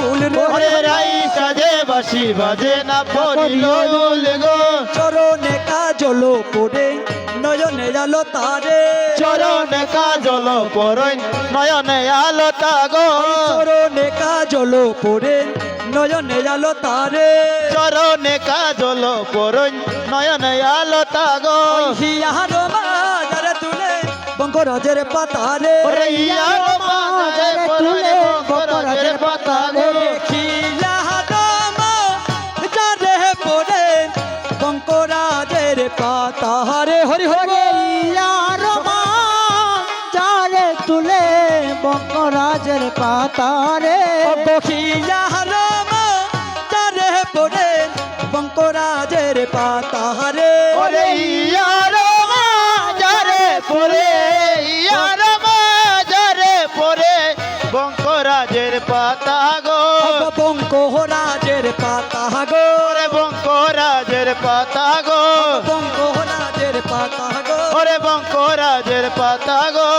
ফুল ওরে রাই সাজে বাঁশি বাজে না পরিল গো চরণে কাজল পড়ে নয়নে আলো তারে চরণে কাজল পরই নয়নে আলো তাগো চরণে কাজল পড়ে নয়নে আলো তারে চরণে কাজল পরই নয়নে আলো তাগো হিয়ার মাজারে তুলে বঙ্গরাজের পাতারে ওরে ইয়ার মাঝে তুলে বকরাজের পাতা গো বঙ্করাজের পাতারে হরি হরি চারে তুলে বঙ্করাজের পাতারে চারে পড়ে বঙ্করাজের পাতারে ওরে ইয়ার মাঝে পরে ইয়ার মাঝে পরে বঙ্করাজের পাতা গো বঙ্করাজের পাতা গো ওরে বঙ্করাজের পাতা গো বঙ্করাজের পাতা গো ওরে বঙ্করাজের পাতা গো